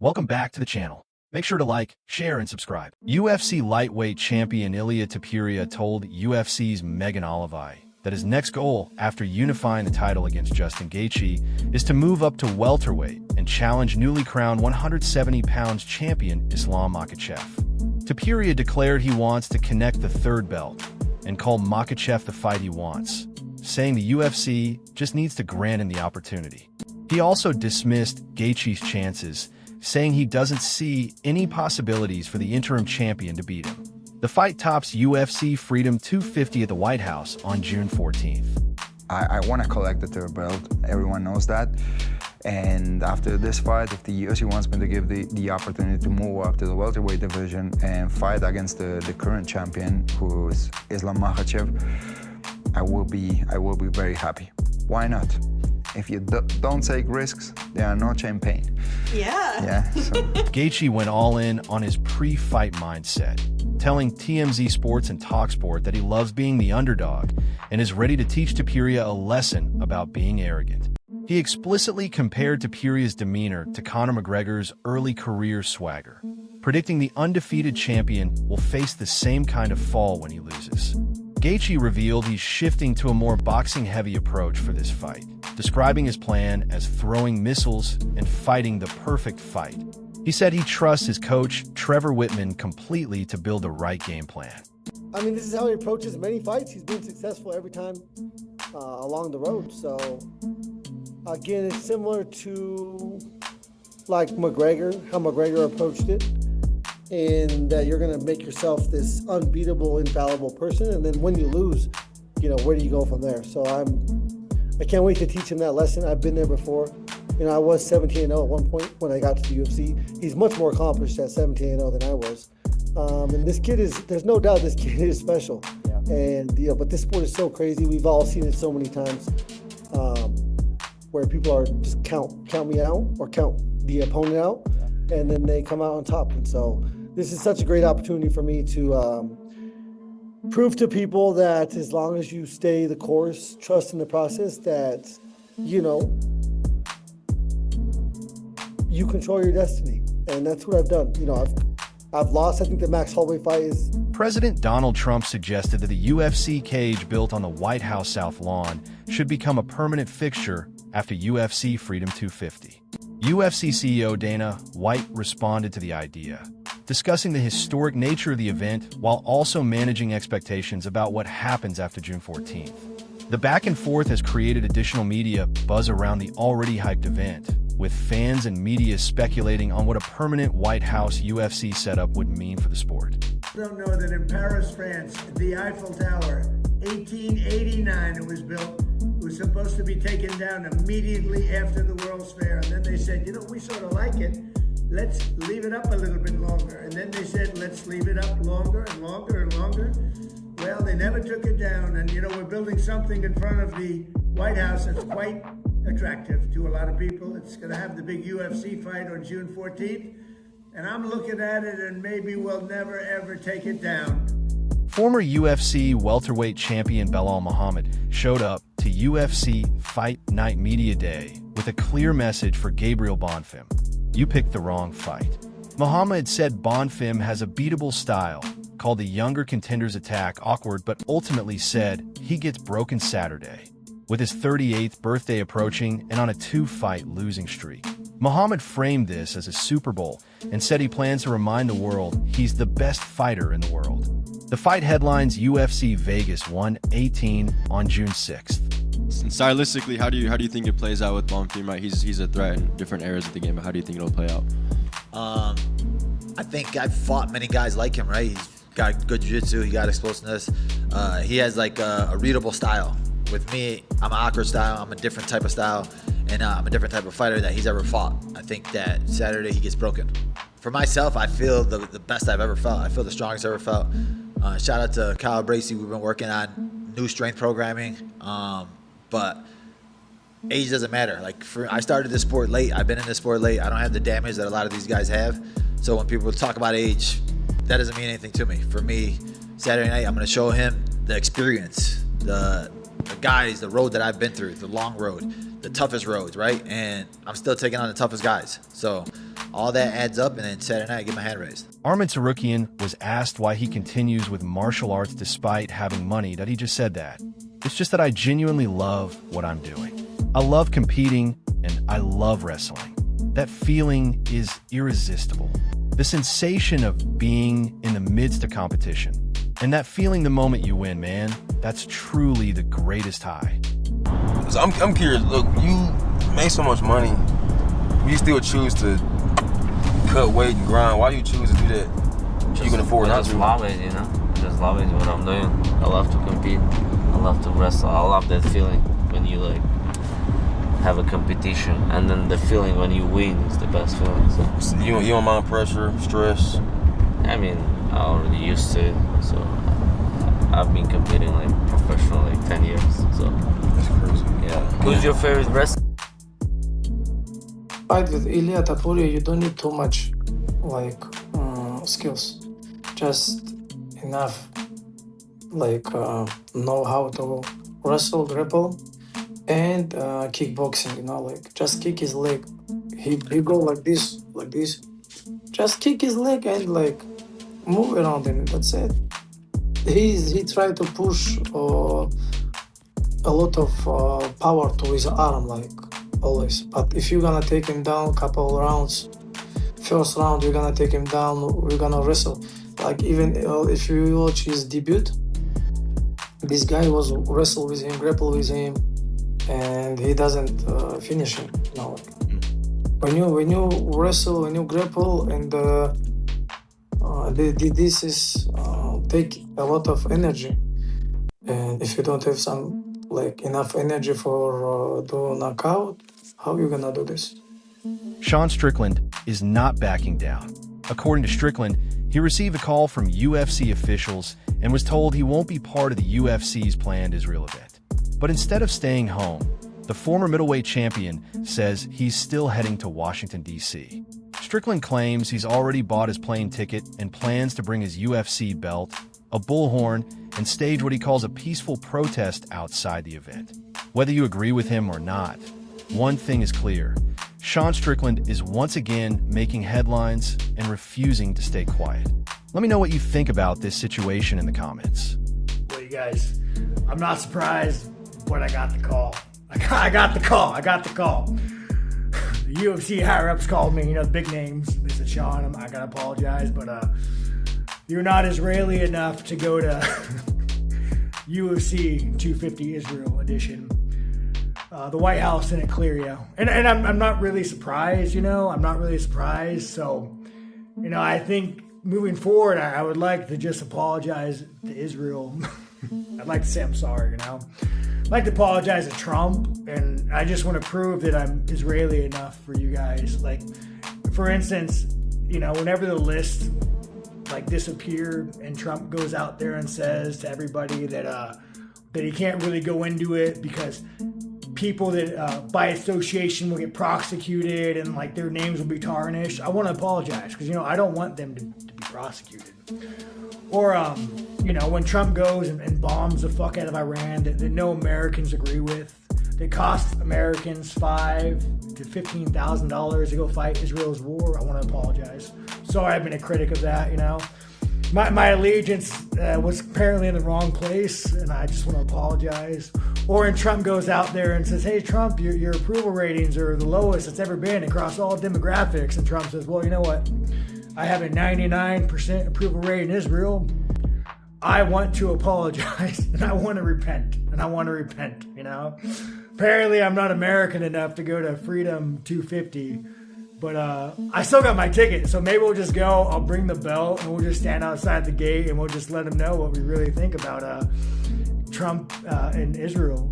Welcome back to the channel. Make sure to like, share, and subscribe. UFC lightweight champion Ilia Topuria told UFC's Megan Olivi that his next goal after unifying the title against Justin Gaethje is to move up to welterweight and challenge newly crowned 170 pounds champion Islam Makhachev. Topuria declared he wants to connect the third belt and called Makhachev the fight he wants, saying the UFC just needs to grant him the opportunity. He also dismissed Gaethje's chances, saying he doesn't see any possibilities for the interim champion to beat him. The fight tops UFC Freedom 250 at the White House on June 14th. I want to collect the third belt. Everyone knows that. And after this fight, if the UFC wants me to give the opportunity to move up to the welterweight division and fight against the current champion, who is Islam Makhachev, I will be very happy. Why not? If you don't take risks, there are no champagne. Yeah. So. Gaethje went all in on his pre-fight mindset, telling TMZ Sports and TalkSport that he loves being the underdog and is ready to teach Topuria a lesson about being arrogant. He explicitly compared Topuria's demeanor to Conor McGregor's early career swagger, predicting the undefeated champion will face the same kind of fall when he loses. Gaethje revealed he's shifting to a more boxing-heavy approach for this fight, describing his plan as throwing missiles and fighting the perfect fight. He said he trusts his coach, Trevor Whitman, completely to build the right game plan. I mean, this is how he approaches many fights. He's been successful every time along the road. So, again, it's similar to like McGregor, how McGregor approached it, in that you're going to make yourself this unbeatable, infallible person, and then when you lose, where do you go from there? So I can't wait to teach him that lesson. I've been there before. I was 17-0 at one point when I got to the UFC. He's much more accomplished at 17-0 than I was. And this kid there's no doubt this kid is special. Yeah. And, but this sport is so crazy. We've all seen it so many times where people are just count me out or count the opponent out, and then they come out on top. And so this is such a great opportunity for me to prove to people that as long as you stay the course, trust in the process, that, you control your destiny. And that's what I've done. I've lost. I think the Max Holloway fight is... President Donald Trump suggested that the UFC cage built on the White House South Lawn should become a permanent fixture after UFC Freedom 250. UFC CEO Dana White responded to the idea, discussing the historic nature of the event while also managing expectations about what happens after June 14th. The back and forth has created additional media buzz around the already hyped event, with fans and media speculating on what a permanent White House UFC setup would mean for the sport. Don't know that in Paris, France, the Eiffel Tower, 1889 it was built. It was supposed to be taken down immediately after the World's Fair. And then they said, we sort of like it. Let's leave it up a little bit longer. And then they said, let's leave it up longer and longer and longer. Well, they never took it down. And, we're building something in front of the White House that's quite attractive to a lot of people. It's going to have the big UFC fight on June 14th. And I'm looking at it, and maybe we'll never, ever take it down. Former UFC welterweight champion Belal Muhammad showed up to UFC Fight Night Media Day with a clear message for Gabriel Bonfim. You picked the wrong fight. Muhammad said Bonfim has a beatable style, called the younger contender's attack awkward, but ultimately said he gets broken Saturday. With his 38th birthday approaching and on a 2-fight losing streak, Muhammad framed this as a Super Bowl and said he plans to remind the world he's the best fighter in the world. The fight headlines UFC Vegas 118 on June 6th. And stylistically, how do you think it plays out with Bonfim? Right, he's a threat in different areas of the game, but how do you think it'll play out? I think I've fought many guys like him. Right, he's got good jiu-jitsu, he got explosiveness. He has like a readable style. With me, I'm an awkward style. I'm a different type of style, and I'm a different type of fighter that he's ever fought. I think that Saturday he gets broken. For myself, I feel the best I've ever felt. I feel the strongest I've ever felt. Shout out to Kyle Bracey. We've been working on new strength programming, but age doesn't matter. I started this sport late. I've been in this sport late. I don't have the damage that a lot of these guys have. So when people talk about age, that doesn't mean anything to me. For me, Saturday night, I'm going to show him the experience, the guys, the road that I've been through, the long road, the toughest roads, right? And I'm still taking on the toughest guys. So all that adds up, and then Saturday night I get my hand raised. Arman Tsarukyan was asked why he continues with martial arts despite having money, that he just said that. "It's just that I genuinely love what I'm doing. I love competing and I love wrestling. That feeling is irresistible. The sensation of being in the midst of competition. And that feeling the moment you win, man, that's truly the greatest high." So I'm curious, look, you make so much money, you still choose to cut weight and grind. Why do you choose to do that? You can afford not to. I just love it, you know? Just love it what I'm doing. I love to compete. I love to wrestle. I love that feeling when you like have a competition, and then the feeling when you win is the best feeling. So You don't mind pressure, stress? I mean, I already used to it, so I've been competing like professionally like 10 years. So That's crazy. yeah. Who's your favorite wrestler? Fight with Ilia Topuria, you don't need too much like skills, just enough like know how to wrestle, grapple, and kickboxing. You know, like just kick his leg. He go like this, just kick his leg and like move around him. That's it. He tried to push a lot of power to his arm, like always. But if you're gonna take him down couple rounds, first round you're gonna take him down, we're gonna wrestle. Like even if you watch his debut, this guy was wrestle with him, grapple with him, and he doesn't finish him. No. When you wrestle, when you grapple, and this is take a lot of energy, and if you don't have some like enough energy for do knockout, how you gonna do this? Sean Strickland is not backing down. According to Strickland, he received a call from UFC officials and was told he won't be part of the UFC's planned Isreal event. But instead of staying home, the former middleweight champion says he's still heading to Washington, D.C. Strickland claims he's already bought his plane ticket and plans to bring his UFC belt, a bullhorn, and stage what he calls a peaceful protest outside the event. Whether you agree with him or not, one thing is clear. Sean Strickland is once again making headlines and refusing to stay quiet. Let me know what you think about this situation in the comments. Well, you guys, I'm not surprised, but I got the call. I got the call. The UFC higher-ups called me, the big names. They said, "Sean, I gotta apologize, but you're not Israeli enough to go to UFC 250 Israel edition. The White House didn't clear you." And I'm not really surprised, I'm not really surprised. So, I think moving forward, I would like to just apologize to Israel. I'd like to say I'm sorry, I'd like to apologize to Trump, and I just want to prove that I'm Israeli enough for you guys. Like, for instance, whenever the list disappeared and Trump goes out there and says to everybody that he can't really go into it because people that by association will get prosecuted and their names will be tarnished. I want to apologize because I don't want them to be prosecuted. Or when Trump goes and bombs the fuck out of Iran that no Americans agree with, that cost Americans $5,000 to $15,000 to go fight Israel's war. I want to apologize. Sorry, I've been a critic of that. My allegiance was apparently in the wrong place, and I just want to apologize. Or when Trump goes out there and says, "Hey, Trump, your approval ratings are the lowest it's ever been across all demographics," and Trump says, "Well, you know what? I have a 99% approval rate in Israel. I want to apologize, and I want to repent, Apparently, I'm not American enough to go to Freedom 250. But I still got my ticket, so maybe we'll just go. I'll bring the belt, and we'll just stand outside the gate, and we'll just let them know what we really think about Trump and Israel,